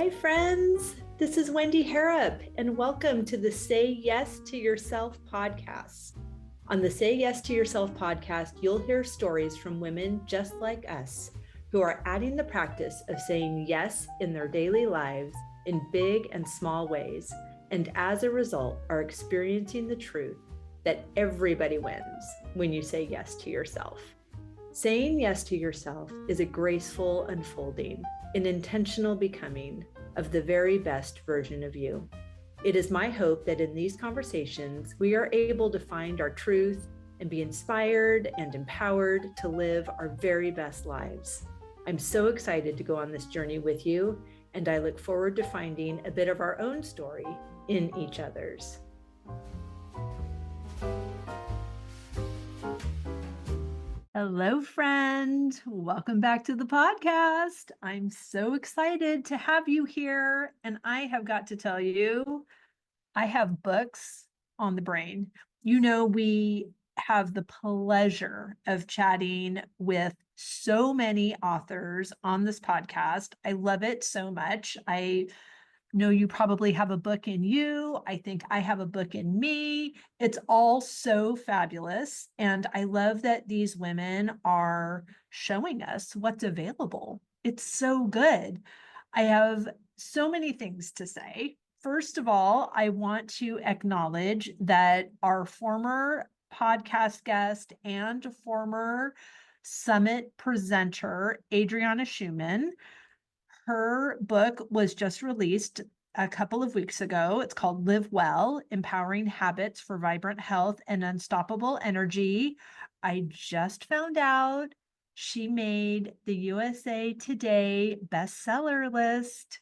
Hi, friends. This is Wendy Harrop, and welcome to the Say Yes to Yourself podcast. On the Say Yes to Yourself podcast, you'll hear stories from women just like us who are adding the practice of saying yes in their daily lives in big and small ways, and as a result, are experiencing the truth that everybody wins when you say yes to yourself. Saying yes to yourself is a graceful unfolding, an intentional becoming of the very best version of you. It is my hope that in these conversations, we are able to find our truth and be inspired and empowered to live our very best lives. I'm so excited to go on this journey with you, and I look forward to finding a bit of our own story in each other's. Hello, friend. Welcome back to the podcast. I'm so excited to have you here. And I have got to tell you, I have books on the brain. You know, we have the pleasure of chatting with so many authors on this podcast. I love it so much. I know you probably have a book in you. I think I have a book in me. It's all so fabulous. And I love that these women are showing us what's available. It's so good. I have so many things to say. First of all, I want to acknowledge that our former podcast guest and former summit presenter, Adriana Schumann, her book was just released a couple of weeks ago. It's called Live Well, Empowering Habits for Vibrant Health and Unstoppable Energy. I just found out she made the USA Today bestseller list.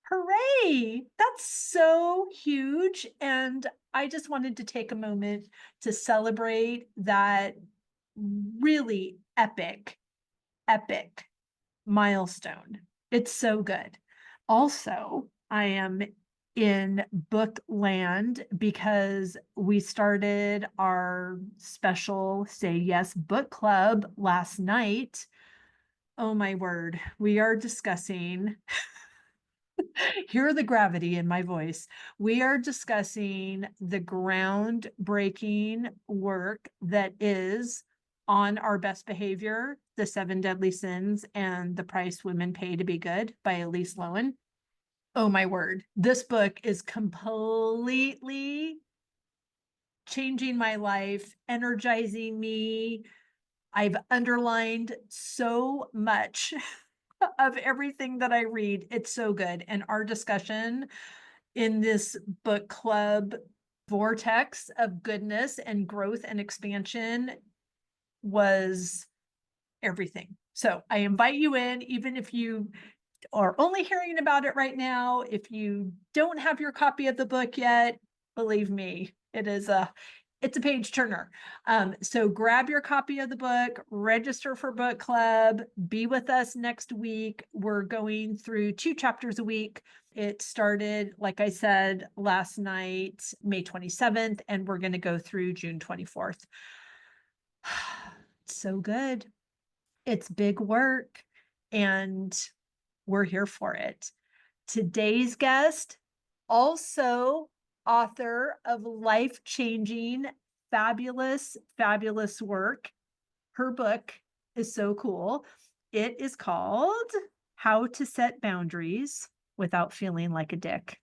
Hooray! That's so huge. And I just wanted to take a moment to celebrate that really epic milestone. It's so good. Also, I am in book land because we started our special Say Yes book club last night. Oh my word, we are discussing, hear the gravity in my voice. We are discussing the groundbreaking work that is On Our Best Behavior, The 7 Deadly Sins, and The Price Women Pay to Be Good by Elise Lowen. Oh my word. This book is completely changing my life, energizing me. I've underlined so much of everything that I read. It's so good. And our discussion in this book club vortex of goodness and growth and expansion was everything. So I invite you in, even if you are only hearing about it right now. If you don't have your copy of the book yet, believe me, it's a page turner. So grab your copy of the book, register for book club, be with us next week. We're going through 2 chapters a week. It started, like I said, last night, May 27th, and we're going to go through June 24th. So good. It's big work, and we're here for it. Today's guest, also author of life-changing, fabulous work. Her book is so cool. It is called How to Set Boundaries Without Feeling Like a Dick.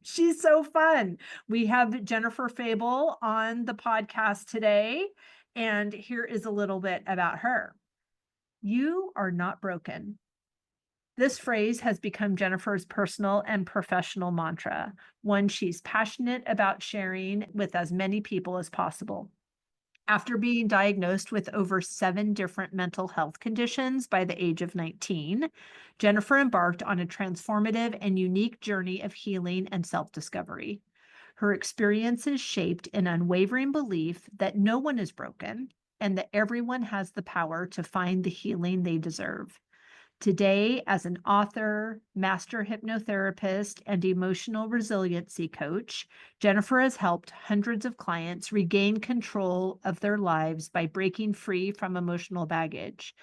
She's so fun. We have Jennifer Febel on the podcast today, and here is a little bit about her. You are not broken. This phrase has become Jennifer's personal and professional mantra, one she's passionate about sharing with as many people as possible. After being diagnosed with over 7 different mental health conditions by the age of 19, Jennifer embarked on a transformative and unique journey of healing and self-discovery. Her experiences shaped an unwavering belief that no one is broken and that everyone has the power to find the healing they deserve. Today, as an author, master hypnotherapist, and emotional resiliency coach, Jennifer has helped hundreds of clients regain control of their lives by breaking free from emotional baggage.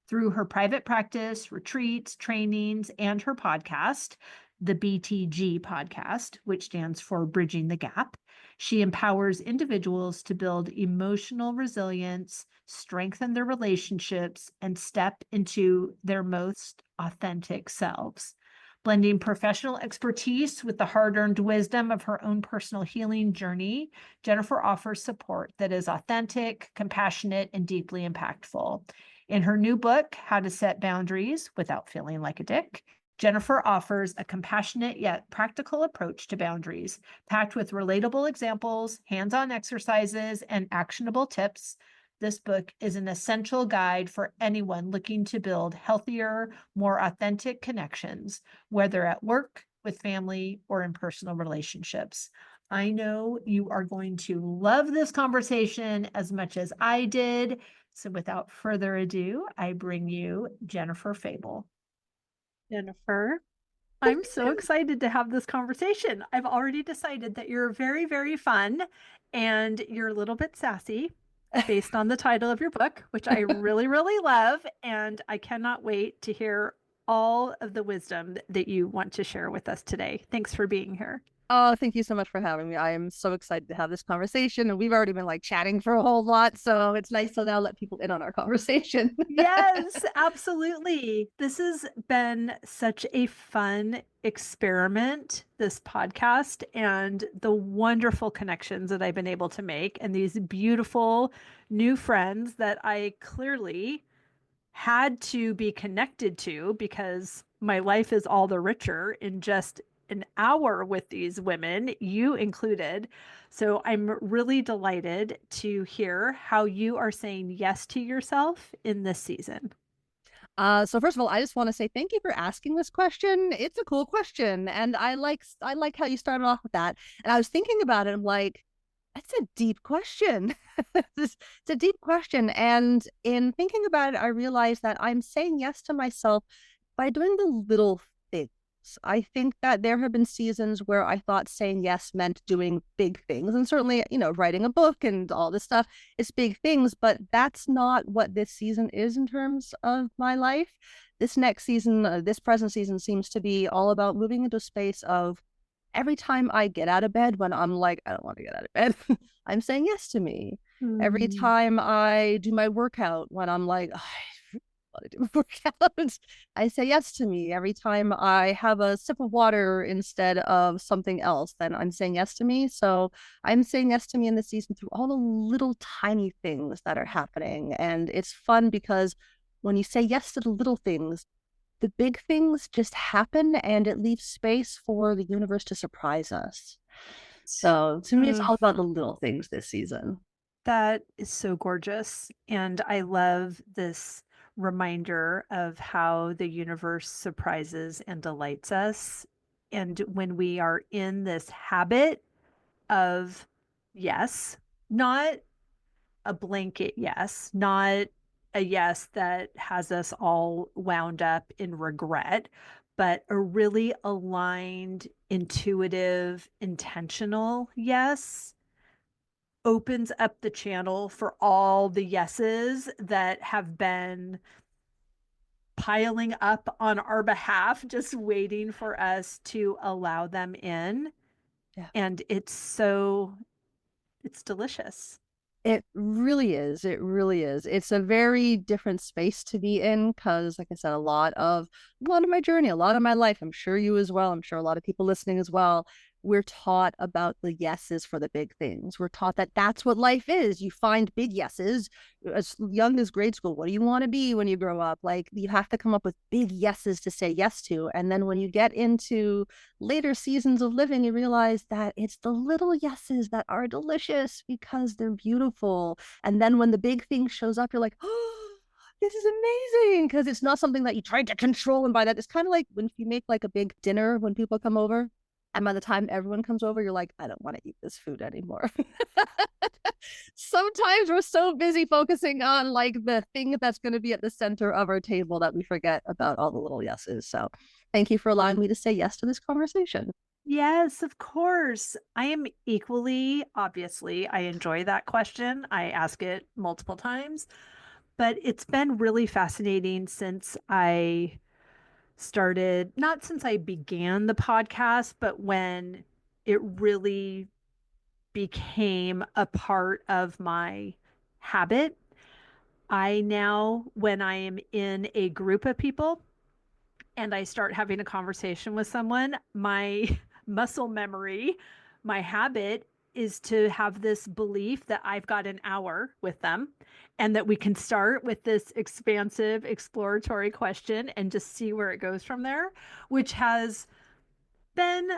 Through her private practice, retreats, trainings, and her podcast, the BTG podcast, which stands for Bridging the Gap, she empowers individuals to build emotional resilience, strengthen their relationships, and step into their most authentic selves. Blending professional expertise with the hard earned wisdom of her own personal healing journey, Jennifer offers support that is authentic, compassionate, and deeply impactful. In her new book, How to Set Boundaries Without Feeling Like a Dick, Jennifer offers a compassionate yet practical approach to boundaries, packed with relatable examples, hands on exercises, and actionable tips. This book is an essential guide for anyone looking to build healthier, more authentic connections, whether at work, with family, or in personal relationships. I know you are going to love this conversation as much as I did. So without further ado, I bring you Jennifer Febel. Jennifer, I'm so excited to have this conversation. I've already decided that you're very, very fun and you're a little bit sassy based on the title of your book, which I really, really love. And I cannot wait to hear all of the wisdom that you want to share with us today. Thanks for being here. Oh, thank you so much for having me. I am so excited to have this conversation, and we've already been like chatting for a whole lot, so it's nice to now let people in on our conversation. Yes, absolutely. This has been such a fun experiment, this podcast, and the wonderful connections that I've been able to make, and these beautiful new friends that I clearly had to be connected to because my life is all the richer in just an hour with these women, you included. So I'm really delighted to hear how you are saying yes to yourself in this season. So first of all, I just want to say thank you for asking this question. It's a cool question, and I like how you started off with that. And I was thinking about it. I'm like, that's a deep question. It's a deep question, and in thinking about it, I realized that I'm saying yes to myself by doing the little things. I think that there have been seasons where I thought saying yes meant doing big things. And certainly, writing a book and all this stuff is big things, but that's not what this season is in terms of my life. This next season, this present season seems to be all about moving into a space of every time I get out of bed when I'm like, I don't want to get out of bed, I'm saying yes to me. Every Hmm. time I do my workout when I'm like, oh, I want to do a workout, I say yes to me. Every time I have a sip of water instead of something else, then I'm saying yes to me. So I'm saying yes to me in this season through all the little tiny things that are happening. And it's fun because when you say yes to the little things, the big things just happen and it leaves space for the universe to surprise us. So to me, it's Mm, all about the little things this season. that is so gorgeous. And I love this reminder of how the universe surprises and delights us. And when we are in this habit of yes, not a blanket yes, not a yes that has us all wound up in regret, but a really aligned, intuitive, intentional yes opens up the channel for all the yeses that have been piling up on our behalf, just waiting for us to allow them in. Yeah. And it's delicious. It really is. It really is. It's a very different space to be in because, like I said, a lot of my journey, a lot of my life, I'm sure you as well, I'm sure a lot of people listening as well, we're taught about the yeses for the big things. We're taught that that's what life is. You find big yeses as young as grade school. What do you want to be when you grow up? Like you have to come up with big yeses to say yes to. And then when you get into later seasons of living, you realize that it's the little yeses that are delicious because they're beautiful. And then when the big thing shows up, you're like, oh, this is amazing because it's not something that you tried to control. And by that, it's kind of like when you make like a big dinner when people come over. And by the time everyone comes over, you're like, I don't want to eat this food anymore. Sometimes we're so busy focusing on like the thing that's going to be at the center of our table that we forget about all the little yeses. So thank you for allowing me to say yes to this conversation. Yes, of course. I am equally, obviously, I enjoy that question. I ask it multiple times. But it's been really fascinating since I started, not since I began the podcast, but when it really became a part of my habit. I now, when I am in a group of people and I start having a conversation with someone, my muscle memory, my habit is to have this belief that I've got an hour with them and that we can start with this expansive exploratory question and just see where it goes from there, which has been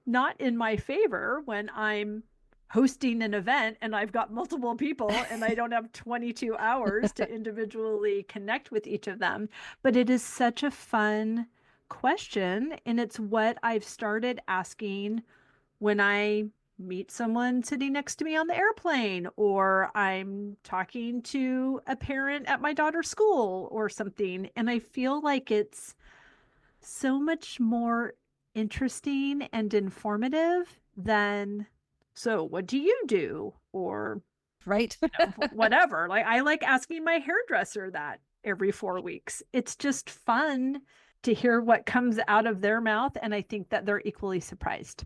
not in my favor when I'm hosting an event and I've got multiple people and I don't have 22 hours to individually connect with each of them. But it is such a fun question. And it's what I've started asking when I meet someone sitting next to me on the airplane, or I'm talking to a parent at my daughter's school or something. And I feel like it's so much more interesting and informative than, so what do you do? Or, Right? whatever. Like, I like asking my hairdresser that every 4 weeks. It's just fun to hear what comes out of their mouth. And I think that they're equally surprised.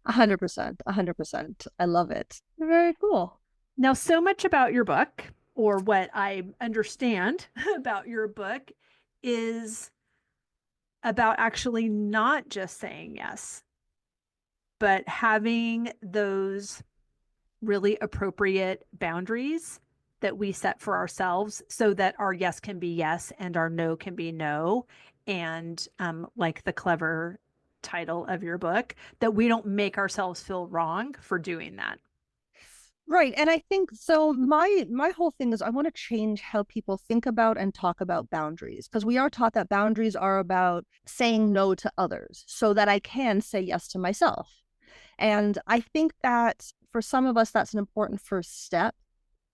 100%. 100%. I love it. Very cool. Now, so much about your book, or what I understand about your book, is about actually not just saying yes, but having those really appropriate boundaries that we set for ourselves so that our yes can be yes and our no can be no. And like the clever title of your book, that we don't make ourselves feel wrong for doing that. Right. And I think so my whole thing is I want to change how people think about and talk about boundaries because we are taught that boundaries are about saying no to others so that I can say yes to myself. And I think that for some of us that's an important first step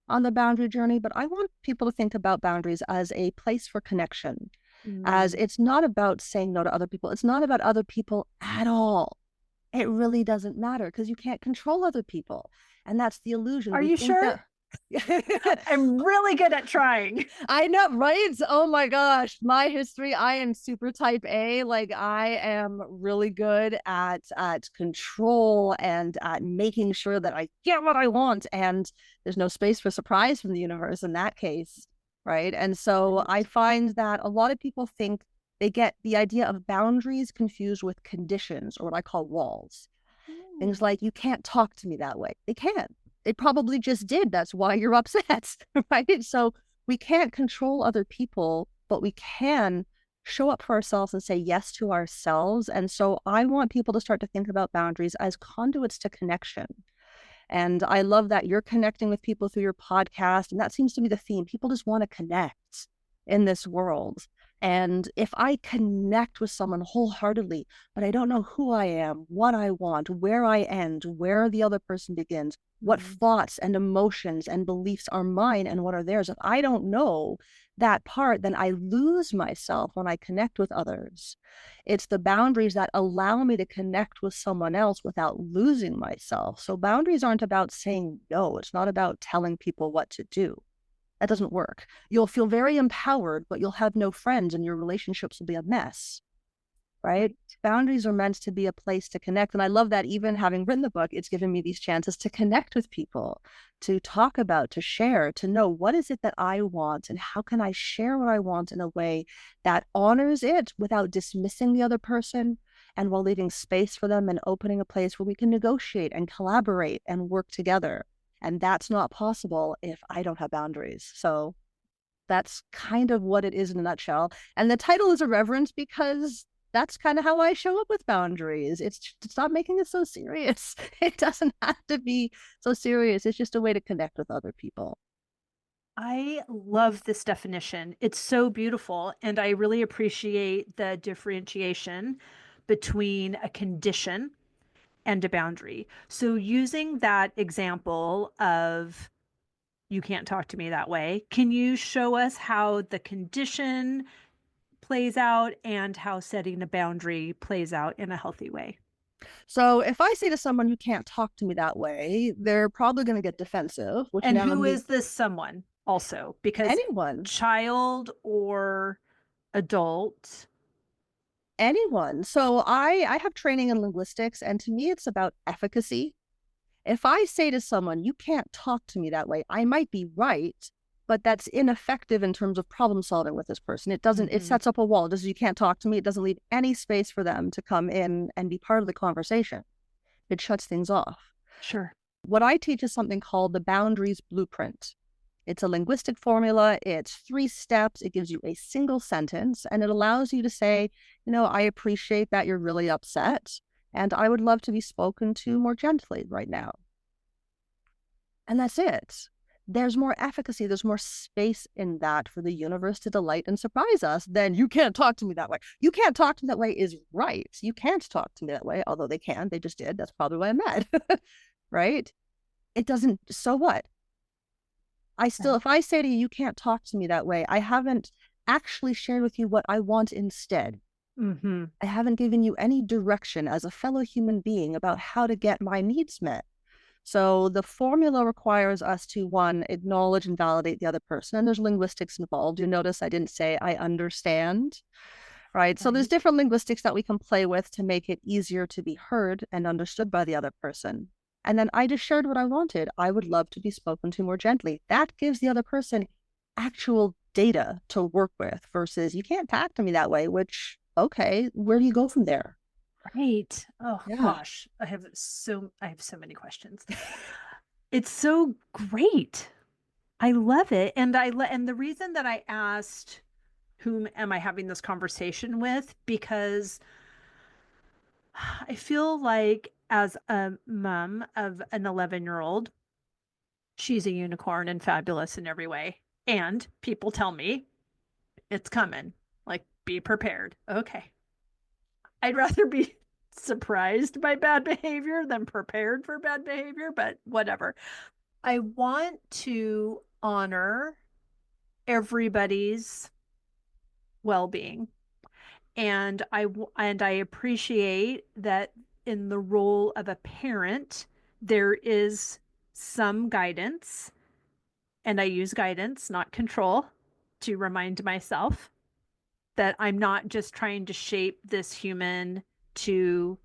on the boundary journey, but I want people to think about boundaries as a place for connection, as Mm. it's not about saying no to other people. It's not about other people at all. It really doesn't matter because you can't control other people. And that's the illusion. Are We you think sure? that I'm really good at trying. I know, right? Oh my gosh, my history, I am super type A. Like I am really good at control and at making sure that I get what I want and there's no space for surprise from the universe in that case, right? And so I Right. find that a lot of people think they get the idea of boundaries confused with conditions or what I call walls. Things Ooh. like, you can't talk to me that way. They can. They probably just did. That's why you're upset, right? So we can't control other people, but we can show up for ourselves and say yes to ourselves. And so I want people to start to think about boundaries as conduits to connection. And I love that you're connecting with people through your podcast. And that seems to be the theme. People just want to connect in this world. And if I connect with someone wholeheartedly, but I don't know who I am, what I want, where I end, where the other person begins, what Mm. thoughts and emotions and beliefs are mine and what are theirs, if I don't know that part, then I lose myself when I connect with others. It's the boundaries that allow me to connect with someone else without losing myself. So boundaries aren't about saying no. It's not about telling people what to do. That doesn't work. You'll feel very empowered, but you'll have no friends and your relationships will be a mess, right? Right. Boundaries are meant to be a place to connect. And I love that even having written the book, it's given me these chances to connect with people, to talk about, to share, to know what is it that I want and how can I share what I want in a way that honors it without dismissing the other person and while leaving space for them and opening a place where we can negotiate and collaborate and work together. And that's not possible if I don't have boundaries. So that's kind of what it is in a nutshell. And the title is irreverent because that's kind of how I show up with boundaries. It's to stop making it so serious. It doesn't have to be so serious. It's just a way to connect with other people. I love this definition. It's so beautiful. And I really appreciate the differentiation between a condition and a boundary. So, using that example of you can't talk to me that way, can you show us how the condition plays out and how setting a boundary plays out in a healthy way? So if I say to someone who can't talk to me that way, they're probably going to get defensive, which And now who me. is this someone also, because Anyone, child or adult. anyone. So I have training in linguistics, and to me, it's about efficacy. If I say to someone, you can't talk to me that way, I might be right, but that's ineffective in terms of problem solving with this person. It Mm-hmm. sets up a wall. It does you can't talk to me. It doesn't leave any space for them to come in and be part of the conversation. It shuts things off. Sure. What I teach is something called the boundaries blueprint. It's a linguistic formula. It's 3 steps. It gives you a single sentence and it allows you to say, I appreciate that you're really upset and I would love to be spoken to more gently right now. And that's it. There's more efficacy, there's more space in that for the universe to delight and surprise us than you can't talk to me that way. You can't talk to me that way is right. You can't talk to me that way, although they can, they just did. That's probably why I'm mad. Right? It doesn't, so what? Right. If I say to you, you can't talk to me that way, I haven't actually shared with you what I want instead. Mm-hmm. I haven't given you any direction as a fellow human being about how to get my needs met. So the formula requires us to, one, acknowledge and validate the other person. And there's linguistics involved. You notice I didn't say I understand, right? So there's Right. different linguistics that we can play with to make it easier to be heard and understood by the other person. And then I just shared what I wanted. I would love to be spoken to more gently. That gives the other person actual data to work with versus you can't talk to me that way, which, okay, where do you go from there? Right. Oh Yeah. gosh, I have so many questions. It's so great. I love it. And the reason that I asked whom am I having this conversation with, because I feel like as a mom of an 11-year-old, she's a unicorn and fabulous in every way. And people tell me it's coming. Like, be prepared. Okay. I'd rather be surprised by bad behavior than prepared for bad behavior, but whatever. I want to honor everybody's well-being. And I appreciate that in the role of a parent, there is some guidance, and I use guidance, not control, to remind myself that I'm not just trying to shape this human to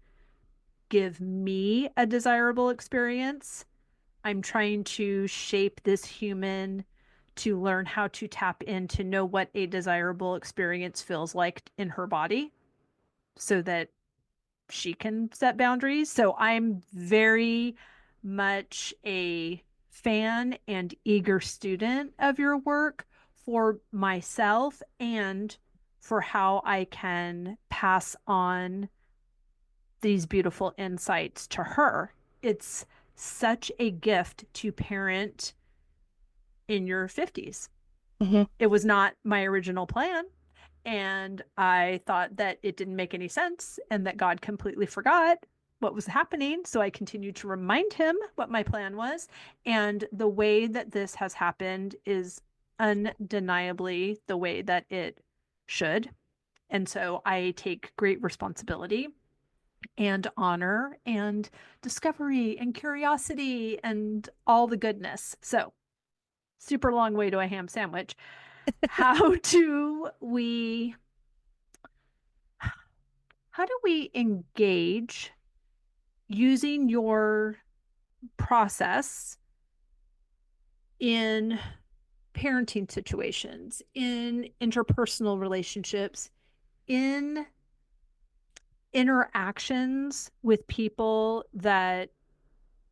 give me a desirable experience. I'm trying to shape this human to learn how to tap in to know what a desirable experience feels like in her body so that she can set boundaries. So I'm very much a fan and eager student of your work for myself and for how I can pass on these beautiful insights to her. It's such a gift to parent in your 50s. Mm-hmm. It was not my original plan. And I thought that it didn't make any sense and that God completely forgot what was happening. So I continued to remind him what my plan was. And the way that this has happened is undeniably the way that it should. And so I take great responsibility and honor and discovery and curiosity and all the goodness. So, super long way to a ham sandwich. How do we how do we engage using your process in parenting situations, in interpersonal relationships, in interactions with people that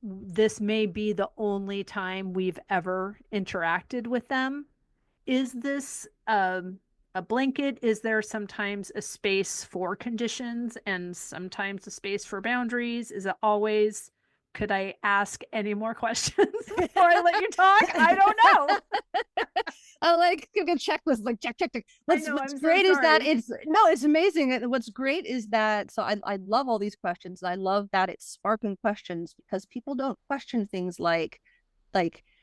this may be the only time we've ever interacted with them? Is this a blanket? Is there sometimes a space for conditions and sometimes a space for boundaries? Is it always, could I ask any more questions before I let you talk? I don't know. I like give a checklist, like check, check, check. I What's know, what's I'm so great is that sorry. it's no, it's amazing. What's great is that I love all these questions. I love that it's sparking questions because people don't question things like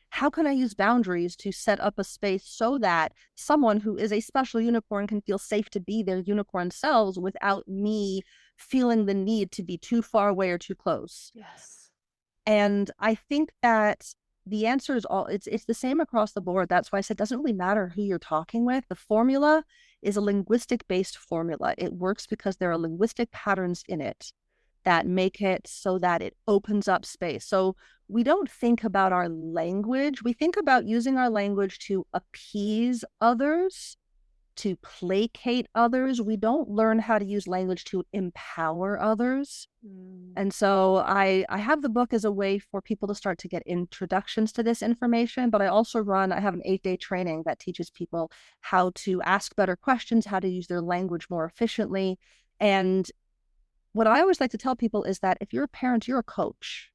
how can I use boundaries to set up a space so that someone who is a special unicorn can feel safe to be their unicorn selves without me feeling the need to be too far away or too close. Yes. And I think that the answer is all it's the same across the board. That's why I said it doesn't really matter who you're talking with. The formula is a linguistic based formula. It works because there are linguistic patterns in it that make it so that it opens up space. So we don't think about our language. We think about using our language to appease others, to placate others. We don't learn how to use language to empower others. Mm. And so I have the book as a way for people to start to get introductions to this information, but I have an 8-day training that teaches people how to ask better questions, how to use their language more efficiently. And what I always like to tell people is that if you're a parent, you're a coach.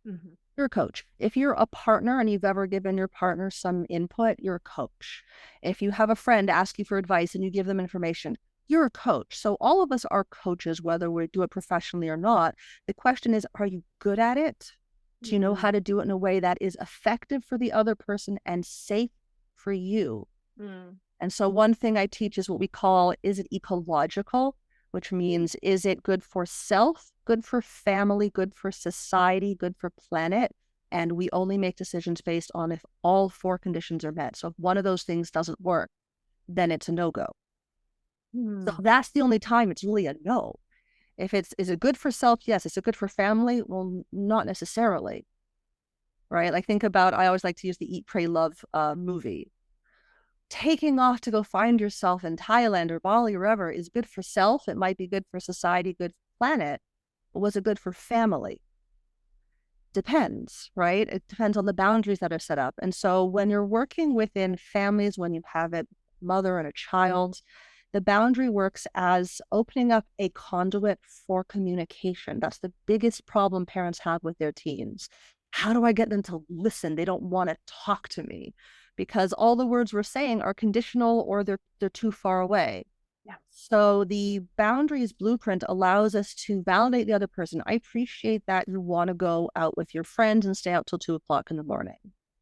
Mhm. You're a coach. If you're a partner and you've ever given your partner some input, you're a coach. If you have a friend ask you for advice and you give them information, you're a coach. So all of us are coaches, whether we do it professionally or not. The question is, are you good at it? Do you know Mm. how to do it in a way that is effective for the other person and safe for you? Mm. And so one thing I teach is what we call, is it ecological? Which means, is it good for self, good for family, good for society, good for planet? And we only make decisions based on if all four conditions are met. So if one of those things doesn't work, then it's a no-go. So Mm. that's the only time it's really a no. If it's, is it good for self? Yes. Is it good for family? Well, not necessarily. Right. Like think about, I always like to use the Eat, Pray, Love movie. Taking off to go find yourself in Thailand or Bali or wherever is good for self. It might be good for society, good for planet. But was it good for family? Depends, right? It depends on the boundaries that are set up. And so when you're working within families, when you have a mother and a child, the boundary works as opening up a conduit for communication. That's the biggest problem parents have with their teens. How do I get them to listen? They don't want to talk to me because all the words we're saying are conditional or they're too far away. Yeah. So the boundaries blueprint allows us to validate the other person. I appreciate that you want to go out with your friends and stay out till 2 o'clock in the morning.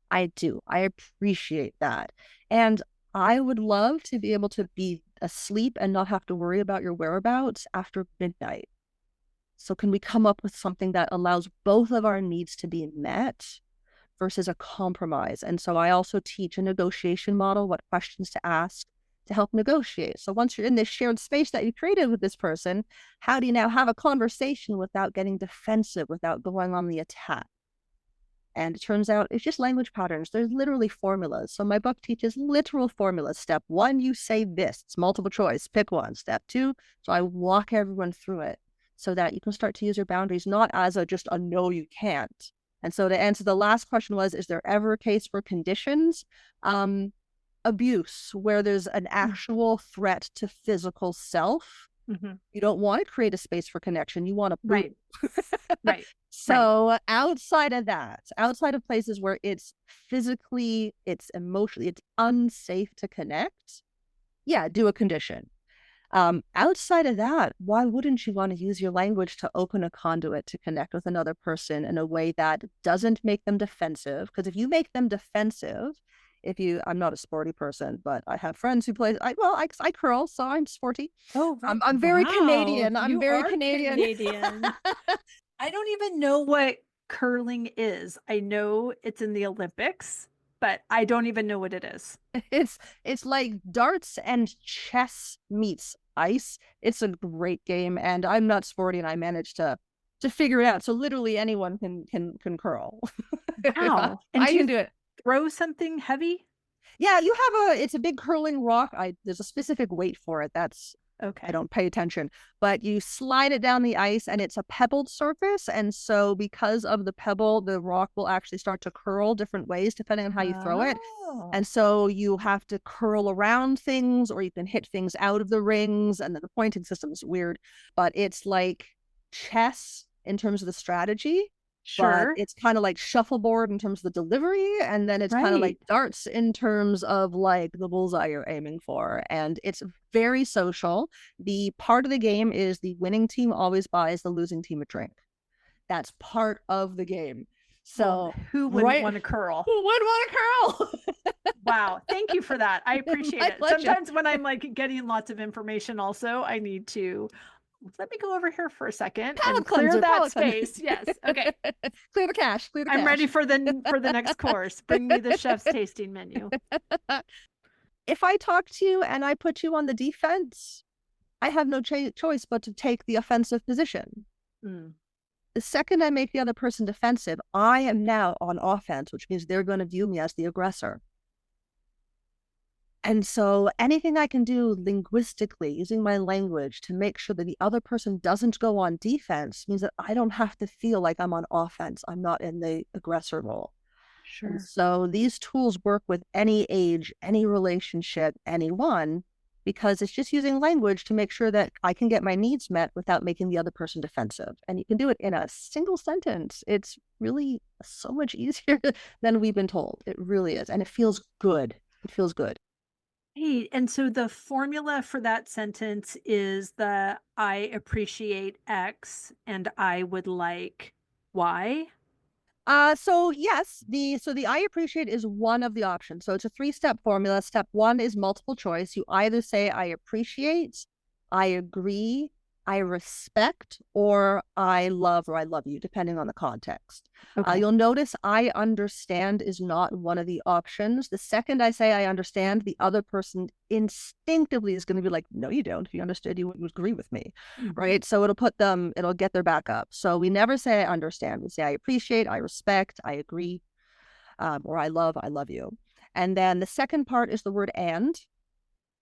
I do. I appreciate that. And I would love to be able to be asleep and not have to worry about your whereabouts after midnight. So can we come up with something that allows both of our needs to be met versus a compromise? And so I also teach a negotiation model, what questions to ask to help negotiate. So once you're in this shared space that you created with this person, how do you now have a conversation without getting defensive, without going on the attack? And it turns out it's just language patterns. There's literally formulas. So my book teaches literal formulas. Step one, you say this. It's multiple choice. Pick one. Step two. So I walk everyone through it so that you can start to use your boundaries, not as a just a no, you can't. And so to answer the last question was, is there ever a case for conditions? Abuse, where there's an Mm. actual threat to physical self. Mhm. You don't want to create a space for connection. You want to boot. Right. Right. Right. So outside of that, outside of places where it's physically, it's emotionally, it's unsafe to connect, yeah, do a condition. Outside of that, why wouldn't you want to use your language to open a conduit to connect with another person in a way that doesn't make them defensive? Because if you make them defensive, if you, I'm not a sporty person, but I have friends who play. I curl, so I'm sporty. Oh, right. I'm very Wow. Canadian. I'm You very are Canadian. Canadian. I don't even know what curling is. I know it's in the Olympics, but I don't even know what it is. It's like darts and chess meets ice. It's a great game, and I'm not sporty, and I managed to figure it out. So literally anyone can curl. If Wow. And I do you can do it. throw something heavy? Yeah, you have a, it's a big curling rock. I There's a specific weight for it. That's, I Okay. don't pay attention, but you slide it down the ice and it's a pebbled surface. And so because of the pebble, the rock will actually start to curl different ways depending on how you throw it. Oh, And so you have to curl around things or you can hit things out of the rings. And then the pointing system is weird, but it's like chess in terms of the strategy, but sure. it's kind of like shuffleboard in terms of the delivery. And then it's kind of like Right. darts in terms of like the bullseye you're aiming for. And it's very social. The part of the game is the winning team always buys the losing team a drink. That's part of the game. Well, So, who wouldn't right, want to curl? who would want to curl? Wow. Thank you for that. I appreciate My it. pleasure. Sometimes when I'm like getting lots of information also, I need to let me go over here for a second and Palate clear cleanser, that palate cleanser. space. Yes. Okay. Clear the cache, clear the I'm ready cache. for the next course. Bring me the chef's tasting menu. If I talk to you and I put you on the defense, I have no choice but to take the offensive position. Mm, The second I make the other person defensive, I am now on offense, which means they're going to view me as the aggressor. And so anything I can do linguistically, using my language to make sure that the other person doesn't go on defense means that I don't have to feel like I'm on offense. I'm not in the aggressor role. And sure. so these tools work with any age, any relationship, anyone, because it's just using language to make sure that I can get my needs met without making the other person defensive. And you can do it in a single sentence. It's really so much easier than we've been told. It really is. And it feels good. It feels good. Hey, and so the formula for that sentence is the I appreciate X and I would like Y. So yes, the I appreciate is one of the options. So it's a three-step formula. Step one is multiple choice. You either say I appreciate, I agree, I respect, or I love or I love you, depending on the context. Okay. You'll notice I understand is not one of the options. The second I say I understand, the other person instinctively is going to be like, no, you don't. If you understood, you would agree with me, Mhm. right? So it'll get their back up. So we never say I understand. We say I appreciate, I respect, I agree, or I love you. And then the second part is the word and,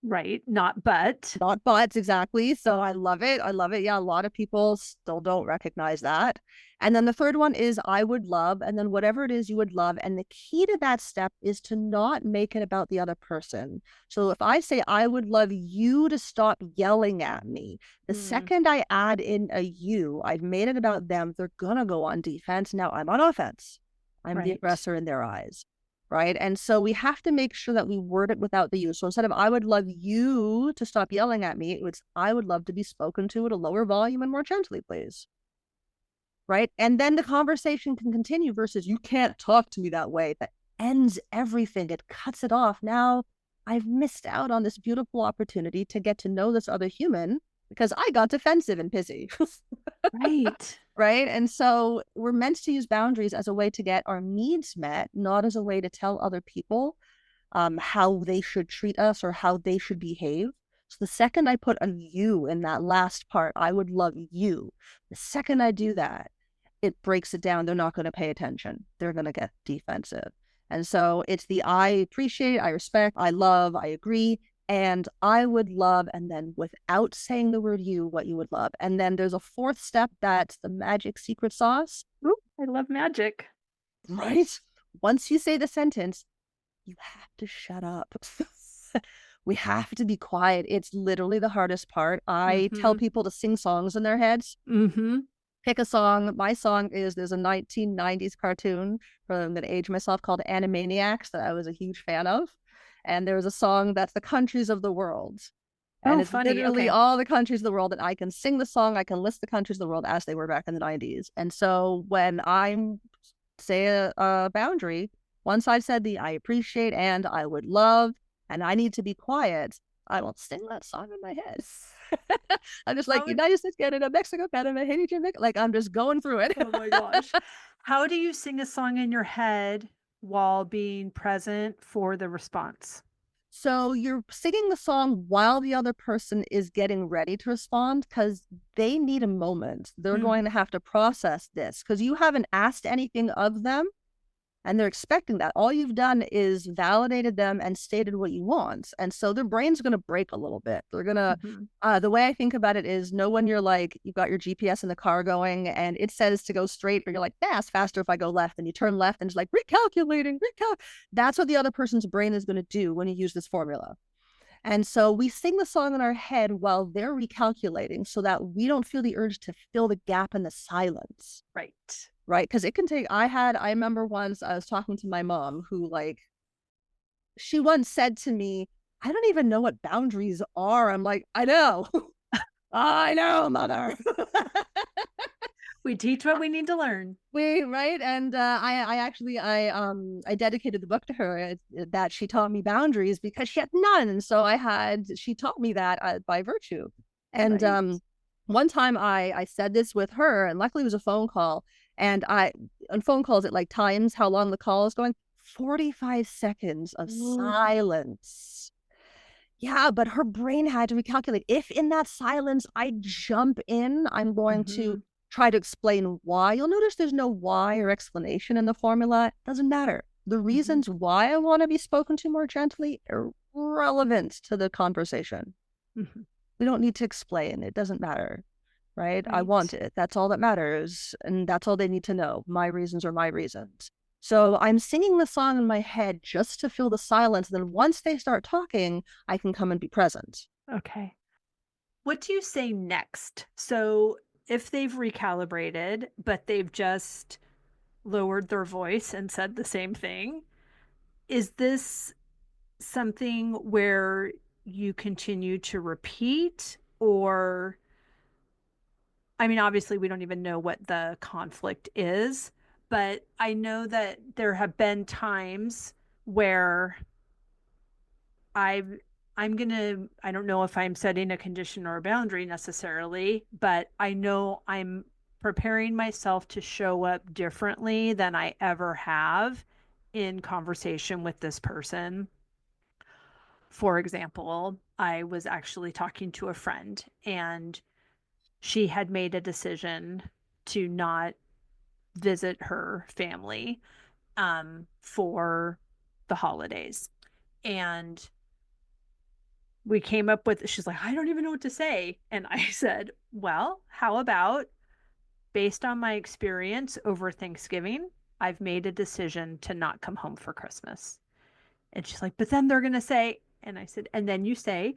Right. Not but. not buts exactly. So I love it. I love it. Yeah, a lot of people still don't recognize that. And then the third one is I would love, and then whatever it is you would love. And the key to that step is to not make it about the other person. So if I say I would love you to stop yelling at me, the Mm, second I add in a you, I've made it about them. They're gonna go on defense. Now I'm on offense. I'm the right. aggressor in their eyes, right? And so we have to make sure that we word it without the you. So instead of I would love you to stop yelling at me, it's I would love to be spoken to at a lower volume and more gently, please. Right. And then the conversation can continue versus you can't talk to me that way. That ends everything. It cuts it off. Now I've missed out on this beautiful opportunity to get to know this other human because I got defensive and pissy. Right. Right. And so we're meant to use boundaries as a way to get our needs met, not as a way to tell other people how they should treat us or how they should behave. So the second I put a you in that last part, I would love you. The second I do that, it breaks it down. They're not going to pay attention. They're going to get defensive. And so it's the I appreciate, I respect, I love, I agree, and I would love, and then without saying the word you, what you would love. And then there's a fourth step that's the magic secret sauce, Ooh, I love magic. right? Once you say the sentence, you have to shut up. We have to be quiet. It's literally the hardest part. I tell Mm-hmm. people to sing songs in their heads. Mm-hmm. Pick a song. My song is there's a 1990s cartoon I'm going to age myself called Animaniacs that I was a huge fan of. And there was a song that's the countries of the world. And Oh, it's funny. literally Okay. all the countries of the world. And I can sing the song. I can list the countries of the world as they were back in the 90s. And so when I'm say a boundary, once I've said the I appreciate and I would love, and I need to be quiet, I will sing that song in my head. I'm just like How United States, Canada, Mexico, Panama, Haiti, Jamaica. Like I'm just going through it. Oh my gosh. How do you sing a song in your head while being present for the response? So you're singing the song while the other person is getting ready to respond because they need a moment. They're Mm, going to have to process this because you haven't asked anything of them and they're expecting that. All you've done is validated them and stated what you want. And so their brain's going to break a little bit. They're going to, mhm. the way I think about it is know when you're like, you've got your GPS in the car going and it says to go straight, but you're like, nah, it's faster if I go left. And you turn left and it's like recalculating. That's what the other person's brain is going to do when you use this formula. And so we sing the song in our head while they're recalculating so that we don't feel the urge to fill the gap in the silence, Right. right? Because it can take, I remember once I was talking to my mom who, like, she once said to me, I don't even know what boundaries are. I'm like, I know. I know, mother. We teach what we need to learn. We right, and I actually I dedicated the book to her that she taught me boundaries because she had none, and so she taught me that by virtue, and Right. One time I said this with her, and luckily it was a phone call, and I on phone calls, it, like, times how long the call is going. 45 seconds of Oh. silence. Yeah, but her brain had to recalculate. If in that silence I jump in, I'm going to Mhm, try to explain why. You'll notice there's no why or explanation in the formula. Doesn't matter. The mhm, reasons why I want to be spoken to more gently are irrelevant to the conversation. mhm. We don't need to explain. It doesn't matter, right? I want Right. it. That's all that matters. And that's all they need to know. My reasons are my reasons. So I'm singing the song in my head just to fill the silence. Then once they start talking, I can come and be present. Okay. What do you say next? So, if they've recalibrated, but they've just lowered their voice and said the same thing, is this something where you continue to repeat? Or, I mean, obviously, we don't even know what the conflict is, but I know that there have been times where I've I don't know if I'm setting a condition or a boundary necessarily, but I know I'm preparing myself to show up differently than I ever have in conversation with this person. For example, I was actually talking to a friend, and she had made a decision to not visit her family for the holidays. And we came up with, she's like, I don't even know what to say. And I said, well, how about, based on my experience over Thanksgiving, I've made a decision to not come home for Christmas. And she's like, but then they're going to say, and I said, and then you say,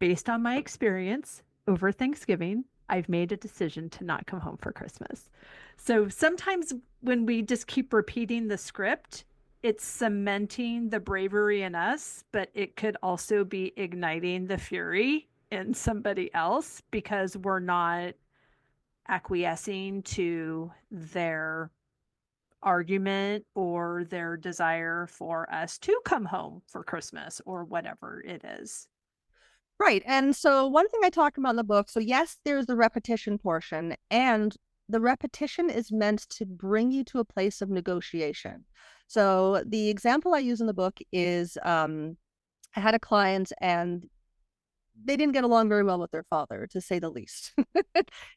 based on my experience over Thanksgiving, I've made a decision to not come home for Christmas. So sometimes when we just keep repeating the script, it's cementing the bravery in us, but it could also be igniting the fury in somebody else because we're not acquiescing to their argument or their desire for us to come home for Christmas or whatever it is. Right. And so one thing I talk about in the book, so yes, there's the repetition portion, and the repetition is meant to bring you to a place of negotiation. So the example I use in the book is I had a client and they didn't get along very well with their father, to say the least.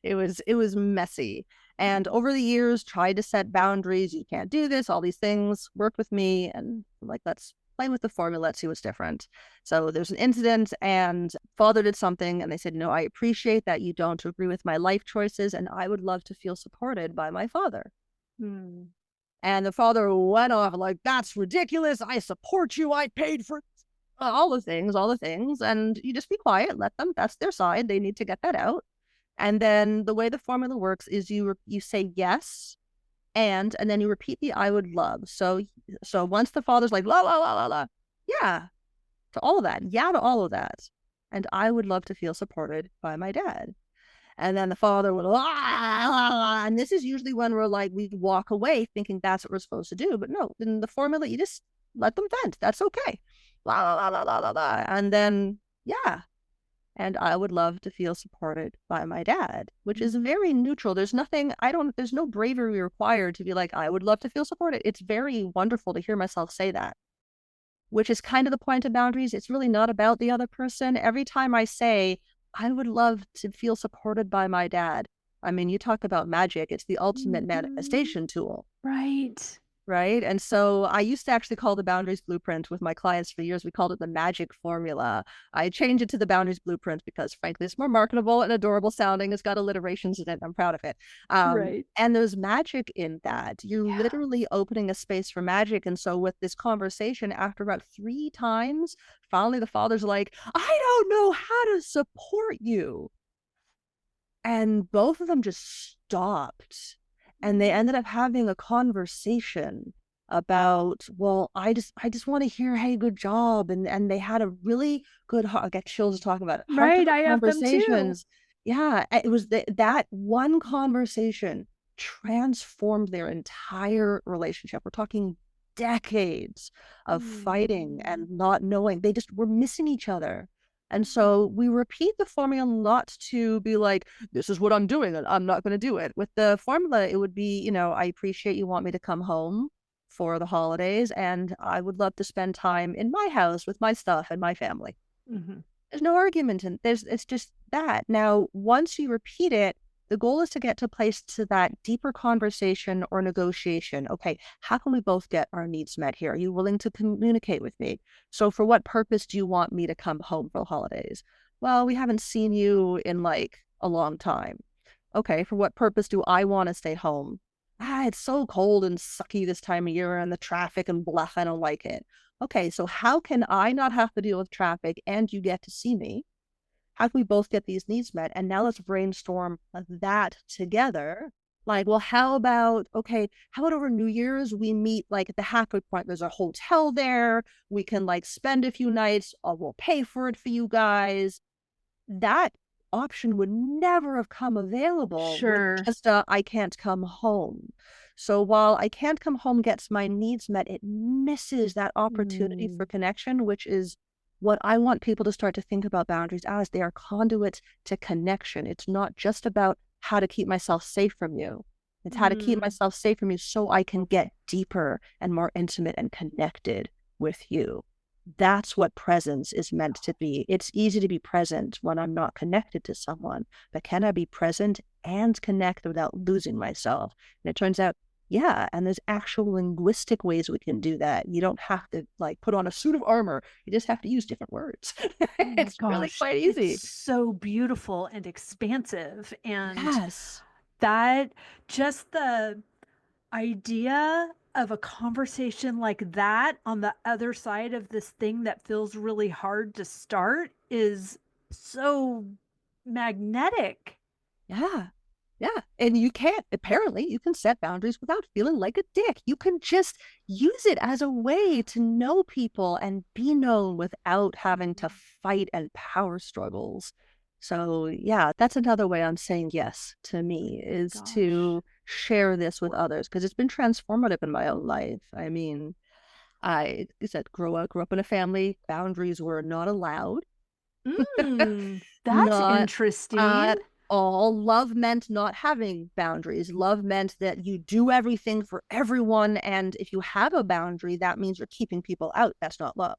It was messy. And Mm, over the years, tried to set boundaries. You can't do this, all these things, worked with me, and I'm like, let's play with the formula, let's see what's different. So there's an incident and father did something and they said, no, I appreciate that you don't agree with my life choices, and I would love to feel supported by my father. mm, And the father went off like, that's ridiculous. I support you. I paid for all the things, all the things. And you just be quiet, let them, that's their side. They need to get that out. And then the way the formula works is you say yes and then you repeat the I would love. So once the father's like la la la la la, yeah, to all of that. Yeah to all of that. And I would love to feel supported by my dad. And then the father would, ah, and this is usually when we're like, we walk away thinking that's what we're supposed to do. But no, in the formula, you just let them vent. That's okay. La, la, la, la, la, la, la. And then, yeah. And I would love to feel supported by my dad, which is mm. very neutral. There's nothing, there's no bravery required to be like, I would love to feel supported. It's very wonderful to hear myself say that, which is kind of the point of boundaries. It's really not about the other person. Every time I say, I would love to feel supported by my dad, I mean, you talk about magic, it's the ultimate Mhm. manifestation tool. Right. Right. And so I used to actually call the boundaries blueprint with my clients for years. We called it the magic formula. I changed it to the boundaries blueprint because, frankly, it's more marketable and adorable sounding. It's got alliterations in it. I'm proud of it. Right. And there's magic in that. You're Yeah. literally opening a space for magic. And so, with this conversation, after about 3 times, finally the father's like, I don't know how to support you. And both of them just stopped, and they Mm. ended up having a conversation about, well, I just wanna hear, "Hey, good job," and they had a really good I get chills talking about it, Right, heart-to-heart I have them too. conversations. Yeah, it was that one conversation transformed their entire relationship. We're talking decades of fighting and Mhm. not knowing. They just were missing each other. And so we repeat the formula not to be like, this is what I'm doing and I'm not going to do it. With the formula, it would be, I appreciate you want me to come home for the holidays and I would love to spend time in my house with my stuff and my family. Mhm. There's no argument and it's just that. Now, once you repeat it, the goal is to get to a place to that deeper conversation or negotiation. Okay, how can we both get our needs met here? Are you willing to communicate with me? So, for what purpose do you want me to come home for the holidays? Well, we haven't seen you in like a long time. Okay, for what purpose do I want to stay home? It's so cold and sucky this time of year and the traffic and blah, I don't like it. Okay, so how can I not have to deal with traffic and you get to see me? How can we both get these needs met? And now let's brainstorm that together. Like, well, how about over New Year's we meet like at the halfway point? There's a hotel there. We can like spend a few nights. We'll pay for it for you guys. That option would never have come available with Sure. just I can't come home. So while I can't come home gets my needs met, it misses that opportunity for Mm. connection, which is what I want people to start to think about boundaries as. They are conduits to connection. It's not just about how to keep myself safe from you. It's how to keep Mm. myself safe from you so I can get deeper and more intimate and connected with you. That's what presence is meant to be. It's easy to be present when I'm not connected to someone, but can I be present and connect without losing myself? And it turns out, yeah, and there's actual linguistic ways we can do that. You don't have to like put on a suit of armor. You just have to use different words. Oh my It's really gosh, quite it's easy. so beautiful and expansive, and Yes. that just the idea of a conversation like that on the other side of this thing that feels really hard to start is so magnetic. Yeah. Yeah. And you can't, apparently, you can set boundaries without feeling like a dick. You can just use it as a way to know people and be known without having to fight and power struggles. So, yeah, that's another way I'm saying yes to me is Gosh. to share this with others because it's been transformative in my own life. I mean, I said, grew up in a family, boundaries were not allowed. That's Not interesting. at all. Love meant not having boundaries. Love meant that you do everything for everyone. And if you have a boundary, that means you're keeping people out. That's not love.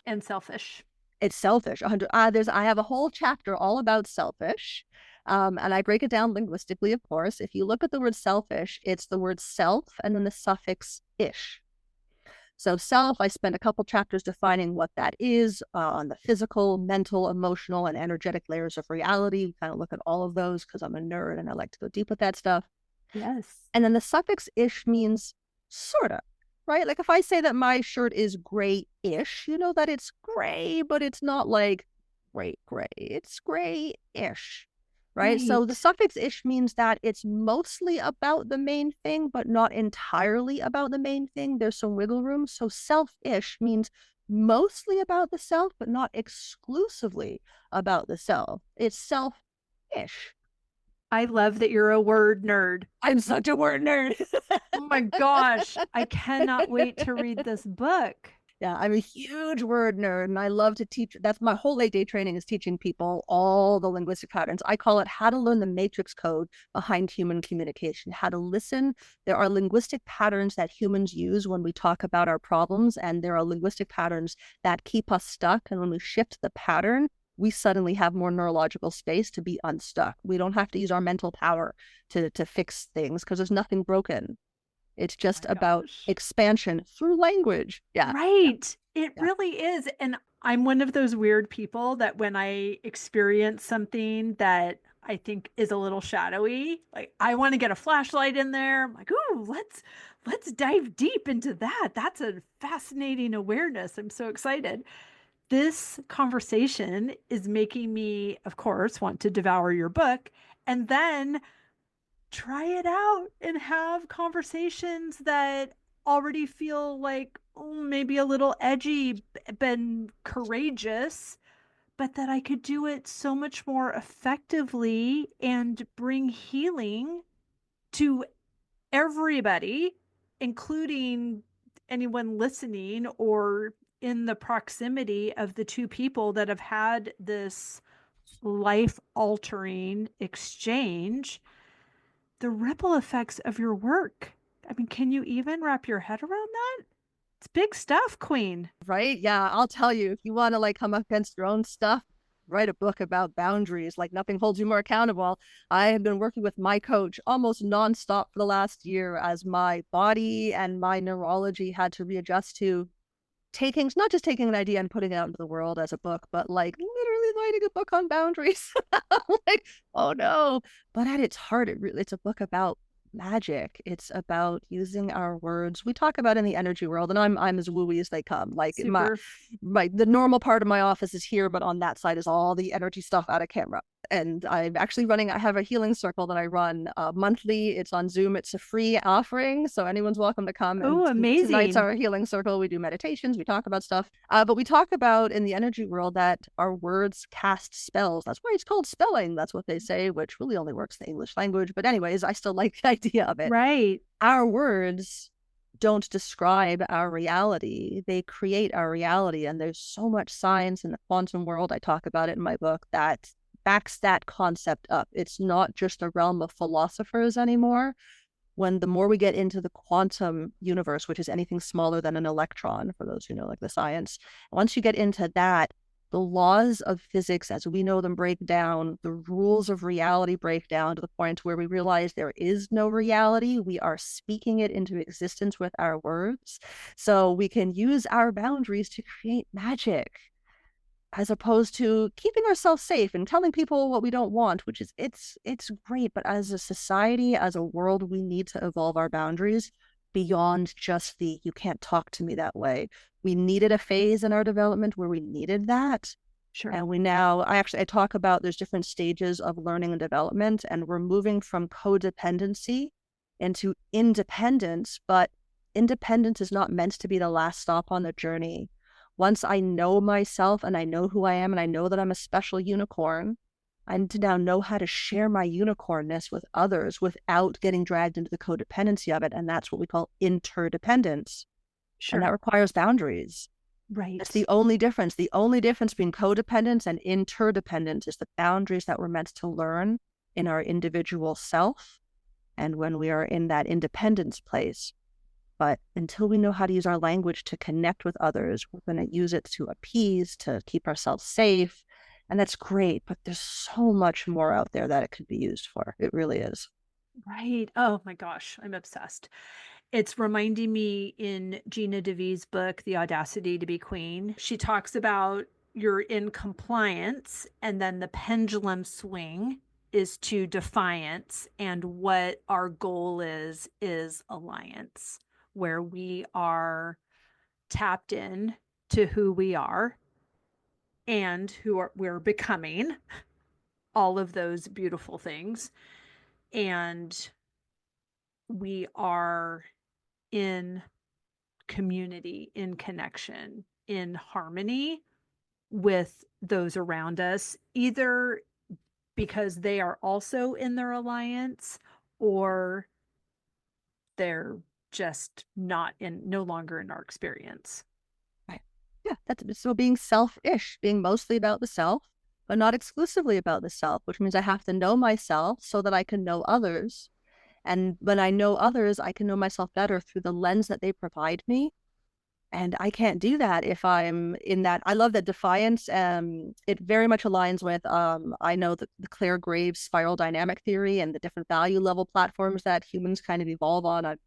And selfish. It's selfish. 100. I have a whole chapter all about selfish. And I break it down linguistically, of course. If you look at the word selfish, it's the word self and then the suffix ish. So, self, I spent a couple chapters defining what that is on the physical, mental, emotional, and energetic layers of reality. We kind of look at all of those because I'm a nerd and I like to go deep with that stuff. Yes. And then the suffix ish means sort of, right? Like if I say that my shirt is gray ish, you know that it's gray, but it's not like gray. It's gray ish, right? So the Right. suffix ish means that it's mostly about the main thing, but not entirely about the main thing. There's some wiggle room. So self ish means mostly about the self, but not exclusively about the self. It's self ish. I love that you're a word nerd. I'm such a word nerd. Oh my gosh, I cannot wait to read this book. Yeah, I'm a huge word nerd and I love to teach. That's my whole 8-day training is teaching people all the linguistic patterns. I call it how to learn the matrix code behind human communication, how to listen. There are linguistic patterns that humans use when we talk about our problems, and there are linguistic patterns that keep us stuck. And when we shift the pattern, we suddenly have more neurological space to be unstuck. We don't have to use our mental power to fix things because there's nothing broken. It's Oh just my about gosh. expansion through language. Yeah, yeah, Right. It yeah. really is. And I'm one of those weird people that when I experience something that I think is a little shadowy, like I want to get a flashlight in there. I'm like, ooh, let's dive deep into that. That's a fascinating awareness. I'm so excited. This conversation is making me, of course, want to devour your book and then try it out and have conversations that already feel like maybe a little edgy and courageous, but that I could do it so much more effectively and bring healing to everybody, including anyone listening or in the proximity of the two people that have had this life altering exchange, the ripple effects of your work. I mean, can you even wrap your head around that? It's big stuff, Queen. Right? Yeah, I'll tell you, if you want to like come up against your own stuff, write a book about boundaries. Like nothing holds you more accountable. I have been working with my coach almost nonstop for the last year as my body and my neurology had to readjust to taking, not just taking an idea and putting it out into the world as a book, but like literally writing a book on boundaries. Like, oh no. But at its heart, it's a book about magic. It's about using our words. We talk about in the energy world, and I'm as wooey as they come. Like Super. my the normal part of my office is here, but on that side is all the energy stuff out of camera. And I'm actually running, I have a healing circle that I run monthly. It's on Zoom. It's a free offering. So anyone's welcome to come. And Oh, tonight's amazing. our healing circle. We do meditations, we talk about stuff. But we talk about in the energy world that our words cast spells. That's why it's called spelling. That's what they say, which really only works in the English language. But, anyways, I still like the idea of it. Right. Our words don't describe our reality, they create our reality. And there's so much science in the quantum world. I talk about it in my book that backs that concept up. It's not just a realm of philosophers anymore. When the more we get into the quantum universe, which is anything smaller than an electron, for those who know like the science, once you get into that, the laws of physics as we know them break down, the rules of reality break down to the point where we realize there is no reality. We are speaking it into existence with our words. So we can use our boundaries to create magic as opposed to keeping ourselves safe and telling people what we don't want, which is it's great, but as a society, as a world, we need to evolve our boundaries beyond just the you can't talk to me that way. We needed a phase in our development where we needed that. Sure. And we now, I talk about there's different stages of learning and development, and we're moving from codependency into independence, but independence is not meant to be the last stop on the journey. Once I know myself and I know who I am and I know that I'm a special unicorn, I need to now know how to share my unicornness with others without getting dragged into the codependency of it. And that's what we call interdependence. And that Sure. requires boundaries. That's Right. the only difference. The only difference between codependence and interdependence is the boundaries that we're meant to learn in our individual self and when we are in that independence place. But until we know how to use our language to connect with others, we're going to use it to appease, to keep ourselves safe. And that's great. But there's so much more out there that it could be used for. It really is. Right. Oh my gosh, I'm obsessed. It's reminding me in Gina DeVee's book, The Audacity to Be Queen. She talks about you're in compliance, and then the pendulum swing is to defiance. And what our goal is alliance, where we are tapped in to who we are and we're becoming all of those beautiful things. And we are in community, in connection, in harmony with those around us, either because they are also in their alliance or they're just not in, no longer in our experience. Right. Yeah. That's so being selfish, being mostly about the self, but not exclusively about the self, which means I have to know myself so that I can know others. And when I know others, I can know myself better through the lens that they provide me. And I can't do that if I'm in that. I love that defiance. It very much aligns with, I know the Claire Graves spiral dynamic theory and the different value level platforms that humans kind of evolve on. I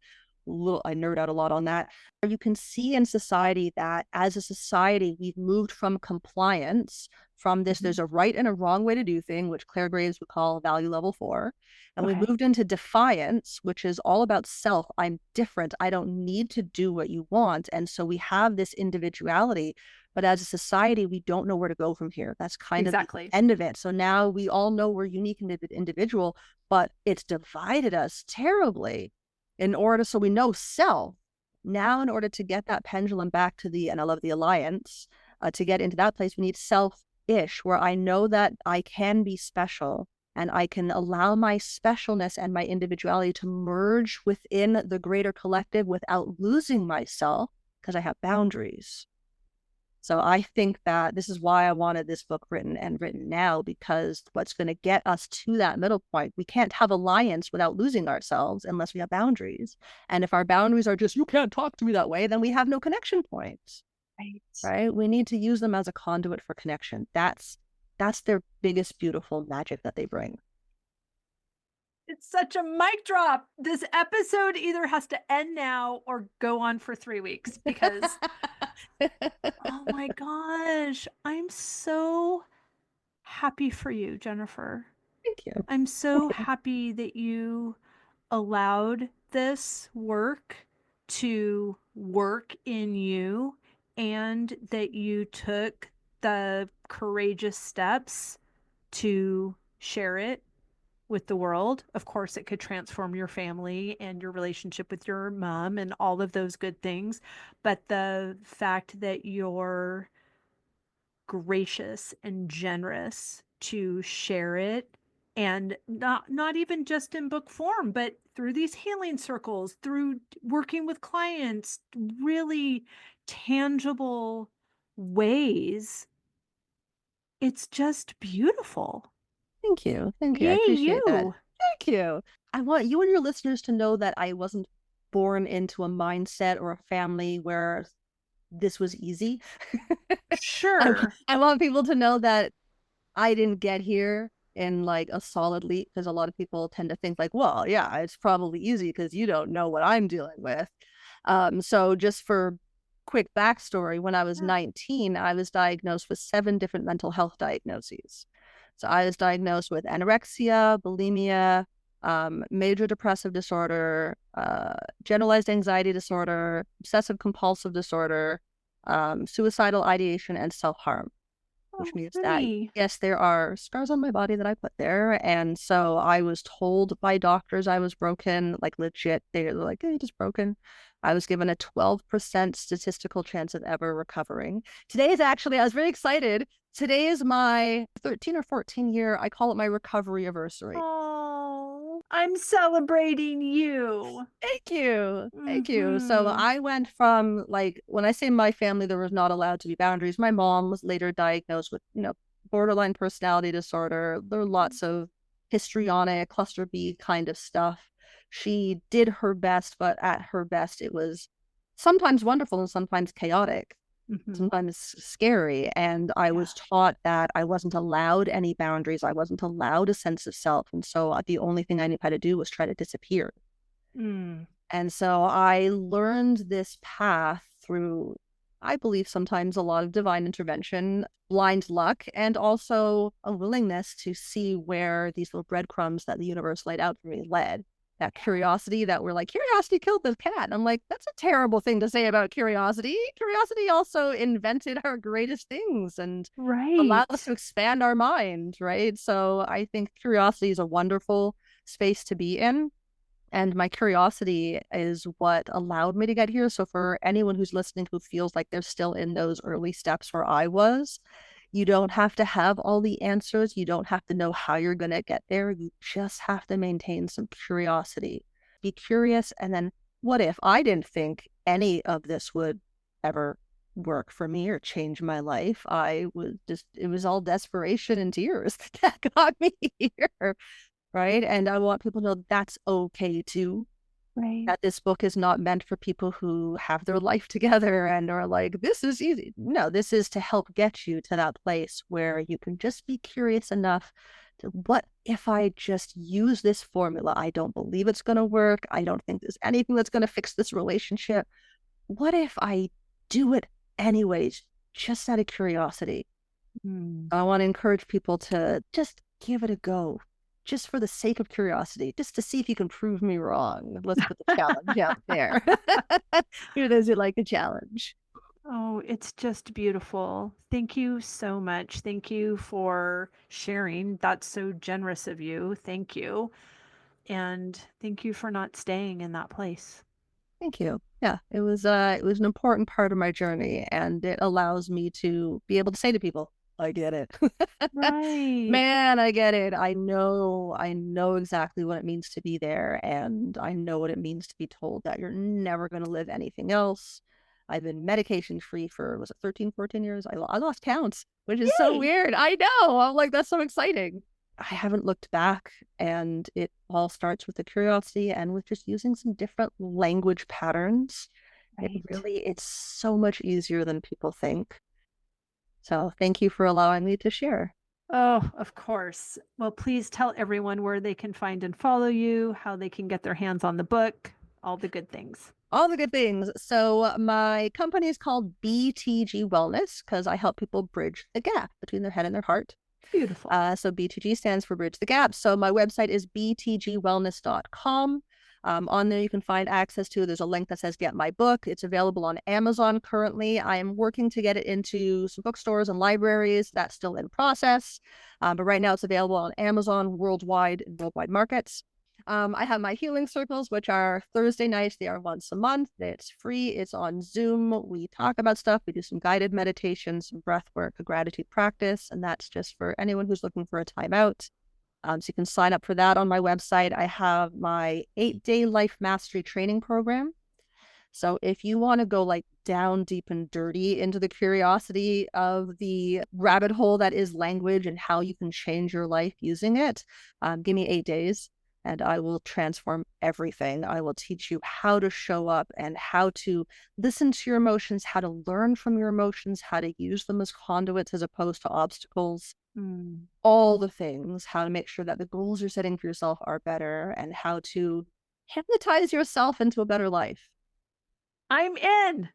nerd out a lot on that. You can see in society that as a society, we've moved from compliance, from this, Mhm. there's a right and a wrong way to do thing, which Claire Graves would call value level 4. And we Okay. moved into defiance, which is all about self. I'm different. I don't need to do what you want. And so we have this individuality, but as a society, we don't know where to go from here. That's kind of the Exactly. end of it. So now we all know we're unique and individual, but it's divided us terribly in order, so we know self. Now, in order to get that pendulum back to the, and I love the alliance, to get into that place, we need self-ish, where I know that I can be special and I can allow my specialness and my individuality to merge within the greater collective without losing myself because I have boundaries. So I think that this is why I wanted this book written and written now, because what's going to get us to that middle point, we can't have alliance without losing ourselves unless we have boundaries. And if our boundaries are just, you can't talk to me that way, then we have no connection points, Right. right? We need to use them as a conduit for connection. That's their biggest beautiful magic that they bring. It's such a mic drop. This episode either has to end now or go on for 3 weeks because oh my gosh, I'm so happy for you, Jennifer. Thank you. I'm Thank so you. happy that you allowed this work to work in you and that you took the courageous steps to share it with the world. Of course, it could transform your family and your relationship with your mom and all of those good things. But the fact that you're gracious and generous to share it and not even just in book form but through these healing circles through working with clients really tangible ways, it's just beautiful. Thank you. Thank you. I Yay appreciate that. you. Thank you. I want you and your listeners to know that I wasn't born into a mindset or a family where this was easy. I, Sure. I want people to know that I didn't get here in like a solid leap, because a lot of people tend to think like, well, yeah, it's probably easy because you don't know what I'm dealing with. So just for quick backstory, when I was Yeah. 19, I was diagnosed with 7 different mental health diagnoses. So I was diagnosed with anorexia, bulimia, major depressive disorder, generalized anxiety disorder, obsessive compulsive disorder, suicidal ideation, and self harm, which Oh means that honey. yes, there are scars on my body that I put there. And so I was told by doctors I was broken, like legit. They're like, hey, you're just broken. I was given a 12% statistical chance of ever recovering. Today is actually, I was very excited. Today is my 13 or 14 year, I call it my recovery anniversary. Oh, I'm celebrating you. Thank you. Thank you. So Mm-hmm. I went from, like, when I say my family, there was not allowed to be boundaries. My mom was later diagnosed with, borderline personality disorder. There are lots of histrionic, cluster B kind of stuff. She did her best, but at her best, it was sometimes wonderful and sometimes chaotic, Mm-hmm. sometimes scary. And I Yeah. was taught that I wasn't allowed any boundaries. I wasn't allowed a sense of self. And so the only thing I knew how to do was try to disappear. Mm. And so I learned this path through, I believe, sometimes a lot of divine intervention, blind luck, and also a willingness to see where these little breadcrumbs that the universe laid out for me led. That curiosity that we're like, curiosity killed the cat. And I'm like, that's a terrible thing to say about curiosity. Curiosity also invented our greatest things and allowed us Right. to expand our mind, right? So I think curiosity is a wonderful space to be in, and my curiosity is what allowed me to get here. So for anyone who's listening who feels like they're still in those early steps where I was, you don't have to have all the answers. You don't have to know how you're going to get there. You just have to maintain some curiosity. Be curious. And then what if I didn't think any of this would ever work for me or change my life? I was just, it was all desperation and tears that got me here, right? And I want people to know that's okay too. Right. That this book is not meant for people who have their life together and are like, this is easy. No, this is to help get you to that place where you can just be curious enough to, what if I just use this formula? I don't believe it's going to work. I don't think there's anything that's going to fix this relationship. What if I do it anyways, just out of curiosity? Mm. I want to encourage people to just give it a go, just for the sake of curiosity, just to see if you can prove me wrong. Let's put the challenge out there. Who doesn't like a challenge? Oh, it's just beautiful. Thank you so much. Thank you for sharing. That's so generous of you. Thank you. And thank you for not staying in that place. Thank you. Yeah, it was an important part of my journey, and it allows me to be able to say to people, I get it. Right. Man, I get it. I know exactly what it means to be there, and I know what it means to be told that you're never going to live anything else. I've been medication free for, was it 13, 14 years? I lost counts, which is so Yay! weird. I know. I'm like, that's so exciting. I haven't looked back, and it all starts with the curiosity and with just using some different language patterns. Right. It's so much easier than people think. So thank you for allowing me to share. Oh, of course. Well, please tell everyone where they can find and follow you, how they can get their hands on the book, all the good things. All the good things. So my company is called BTG Wellness because I help people bridge the gap between their head and their heart. Beautiful. So BTG stands for Bridge the Gap. So my website is btgwellness.com. On there, you can find access to, there's a link that says Get My Book. It's available on Amazon currently. I am working to get it into some bookstores and libraries. That's still in process. But right now, it's available on Amazon worldwide in worldwide markets. I have my healing circles, which are Thursday nights. They are once a month. It's free. It's on Zoom. We talk about stuff. We do some guided meditation, some breath work, a gratitude practice, and that's just for anyone who's looking for a timeout. So you can sign up for that on my website. I have my 8-day life mastery training program. So if you want to go like down deep and dirty into the curiosity of the rabbit hole that is language and how you can change your life using it, give me 8 days and I will transform everything. I will teach you how to show up and how to listen to your emotions, how to learn from your emotions, how to use them as conduits as opposed to obstacles. Mm. All the things, how to make sure that the goals you're setting for yourself are better, and how to hypnotize yourself into a better life. I'm in.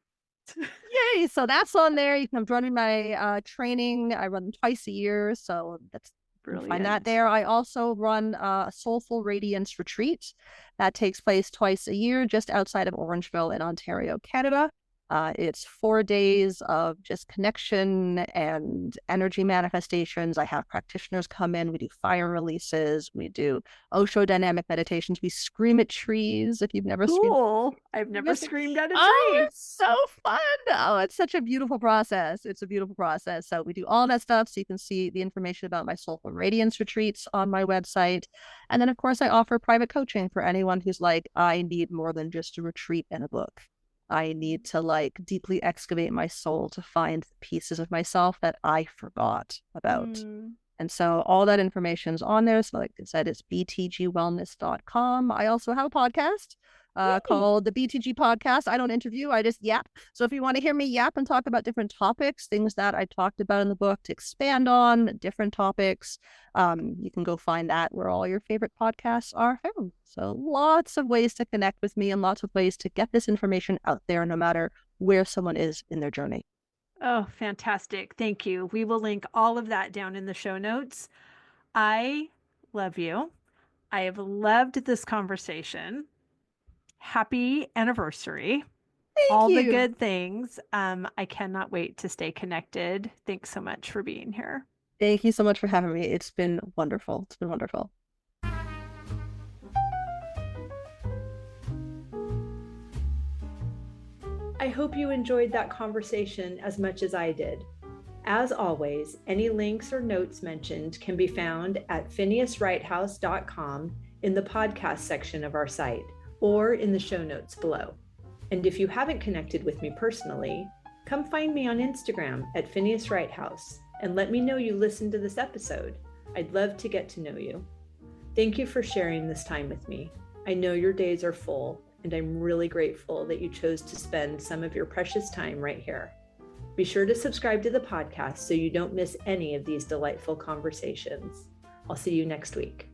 Yay! So that's on there. You can join my training. I run them twice a year, so that's, you can find that Brilliant. there. I also run a Soulful Radiance retreat that takes place twice a year, just outside of Orangeville in Ontario, Canada. It's 4 days of just connection and energy manifestations. I have practitioners come in. We do fire releases. We do Osho dynamic meditations. We scream at trees. If you've never screamed, Cool. I've never missing. screamed at a Oh, tree. it's so fun. Oh, it's such a beautiful process. It's a beautiful process. So we do all that stuff. So you can see the information about my Soulful Radiance retreats on my website. And then, of course, I offer private coaching for anyone who's like, I need more than just a retreat and a book. I need to like deeply excavate my soul to find pieces of myself that I forgot about. Mm. And so all that information is on there. So like I said, it's btgwellness.com. I also have a podcast Yay. called the BTG Podcast. I don't interview, I just yap. So if you want to hear me yap and talk about different topics, things that I talked about in the book to expand on different topics, you can go find that where all your favorite podcasts are found. So lots of ways to connect with me and lots of ways to get this information out there, no matter where someone is in their journey. Oh, fantastic. Thank you. We will link all of that down in the show notes. I love you. I have loved this conversation. Happy anniversary. Thank All the you. good things. I cannot wait to stay connected. Thanks so much for being here. Thank you so much for having me. It's been wonderful. It's been wonderful. I hope you enjoyed that conversation as much as I did. As always, any links or notes mentioned can be found at phineaswrighthouse.com in the podcast section of our site or in the show notes below. And if you haven't connected with me personally, come find me on Instagram at Phineas Wright House and let me know you listened to this episode. I'd love to get to know you. Thank you for sharing this time with me. I know your days are full, and I'm really grateful that you chose to spend some of your precious time right here. Be sure to subscribe to the podcast so you don't miss any of these delightful conversations. I'll see you next week.